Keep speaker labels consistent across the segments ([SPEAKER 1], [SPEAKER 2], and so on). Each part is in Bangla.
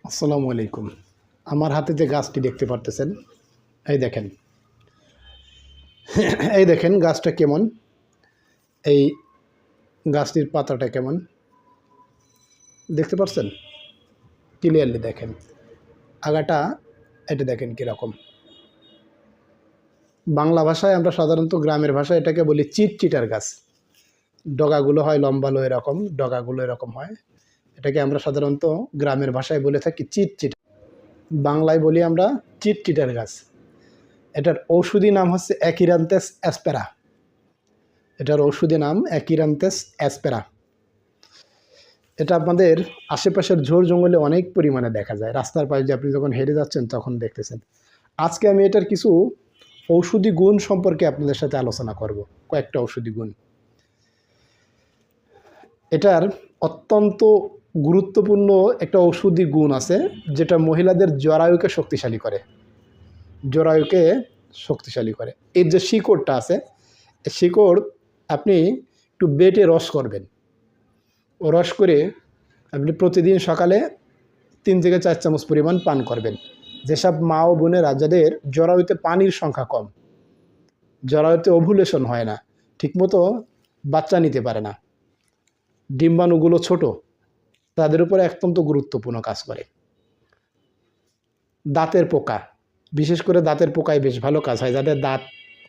[SPEAKER 1] আসসালামু আলাইকুম। আমার হাতে যে গাছটি দেখতে পারতেছেন, এই দেখেন এই দেখেন গাছটা কেমন, এই গাছটির পাতাটা কেমন দেখতে পাচ্ছেন? ক্লিয়ারলি দেখেন। আগাটা এটা দেখেন কীরকম। বাংলা ভাষায় আমরা সাধারণত গ্রামের ভাষায় এটাকে বলি চিটচিটার গাছ। ডগাগুলো হয় লম্বালো, এরকম ডগাগুলো এরকম হয়। এটাকে আমরা সাধারণত গ্রামের ভাষায় বলে থাকি চিটচিটা, বাংলায় বলি আমরা চিটচিটার গাছ। এটার ঔষধি নাম হচ্ছে অ্যাকিরান্থেস অ্যাসপেরা। এটার ঔষধি নাম অ্যাকিরান্থেস অ্যাসপেরা। এটা আপনাদের আশেপাশের ঝোড় জঙ্গলে অনেক পরিমাণে দেখা যায়। রাস্তার পাশে আপনি যখন হেঁটে যাচ্ছেন তখন দেখতেছেন। আজকে আমি এটার কিছু ঔষধি গুণ সম্পর্কে আপনাদের সাথে আলোচনা করব। কয়েকটা ঔষধি গুণ। এটার অত্যন্ত গুরুত্বপূর্ণ একটা ঔষধি গুণ আছে, যেটা মহিলাদের জরায়ুকে শক্তিশালী করে। জরায়ুকে শক্তিশালী করে। এর যে শিকড়টা আছে, শিকড় আপনি একটু বেটে রস করবেন। ও রস করে আপনি প্রতিদিন সকালে 3 থেকে 4 চামচ পরিমাণ পান করবেন। যেসব মা ও বোনেরা যাদের জরায়ুতে পানির সংখ্যা কম, জরায়ুতে ওভুলেশন হয় না, ঠিকমতো বাচ্চা নিতে পারে না, ডিম্বাণুগুলো ছোট, তাদের উপরে অত্যন্ত গুরুত্বপূর্ণ কাজ করে। দাঁতের পোকা, বিশেষ করে দাঁতের পোকায় বেশ ভালো কাজ হয়। যাদের দাঁত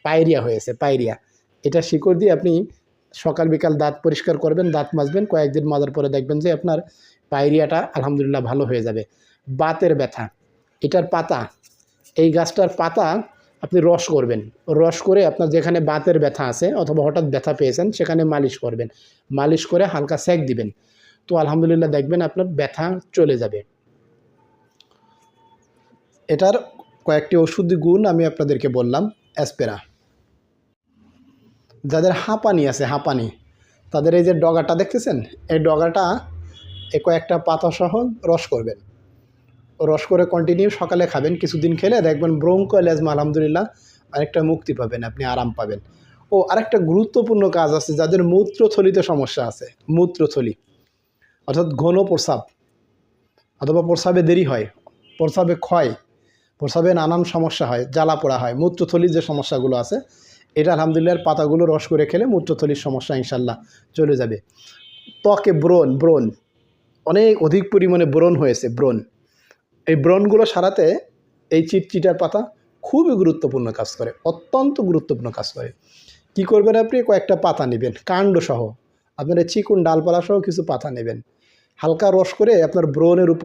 [SPEAKER 1] পায়রিয়া হয়েছে, পায়রিয়া, এটা শিকড় দিয়ে আপনি সকাল বিকাল দাঁত পরিষ্কার করবেন, দাঁত মাজবেন। কয়েকদিন মাজার পরে দেখবেন যে আপনার পায়রিয়াটা আলহামদুলিল্লাহ ভালো হয়ে যাবে। বাতের ব্যথা, এটার পাতা, এই গাছটার পাতা আপনি রস করবেন। রস করে আপনার যেখানে বাতের ব্যথা আছে অথবা হঠাৎ ব্যথা পেয়েছেন সেখানে মালিশ করবেন। মালিশ করে হালকা সেক দিবেন, তো আলহামদুলিল্লাহ দেখবেন আপনার ব্যথা চলে যাবে। এটার কয়েকটি ওষুধি গুণ আমি আপনাদেরকে বললাম। অ্যাসপেরা, যাদের হাঁপানি আছে, হাঁপানি, তাদের এই যে ডগাটা দেখতেছেন, এই ডগাটা কয়েকটা পাতাসহ রস করবেন। রস করে কন্টিনিউ সকালে খাবেন। কিছুদিন খেলে দেখবেন ব্রঙ্কোএলাজমা আলহামদুলিল্লাহ অনেকটা মুক্তি পাবেন, আপনি আরাম পাবেন। ও আরেকটা গুরুত্বপূর্ণ কাজ আছে, যাদের মূত্রথলিতে সমস্যা আছে, মূত্রথলি অর্থাৎ ঘন প্রস্রাব অথবা প্রস্রাবে দেরি হয়, প্রস্রাবে ক্ষয়, প্রস্রাবে নানান সমস্যা হয়, জ্বালা পোড়া হয়, মূত্রথলির যে সমস্যাগুলো আছে, এটা আলহামদুলিল্লাহ পাতাগুলো রস করে খেলে মূত্রথলির সমস্যা ইনশাল্লাহ চলে যাবে। ত্বকে ব্রণ, ব্রণ অনেক অধিক পরিমাণে ব্রণ হয়েছে, ব্রণ, এই ব্রণগুলো সারাতে এই চিটচিটার পাতা খুবই গুরুত্বপূর্ণ কাজ করে, অত্যন্ত গুরুত্বপূর্ণ কাজ করে। কি করবেন আপনি? কয়েকটা পাতা নেবেন কাণ্ডসহ, আপনার এই চিকুন ডালপালাসহ কিছু পাতা নেবেন, হালকা রস করে আপনার ব্রণের উপর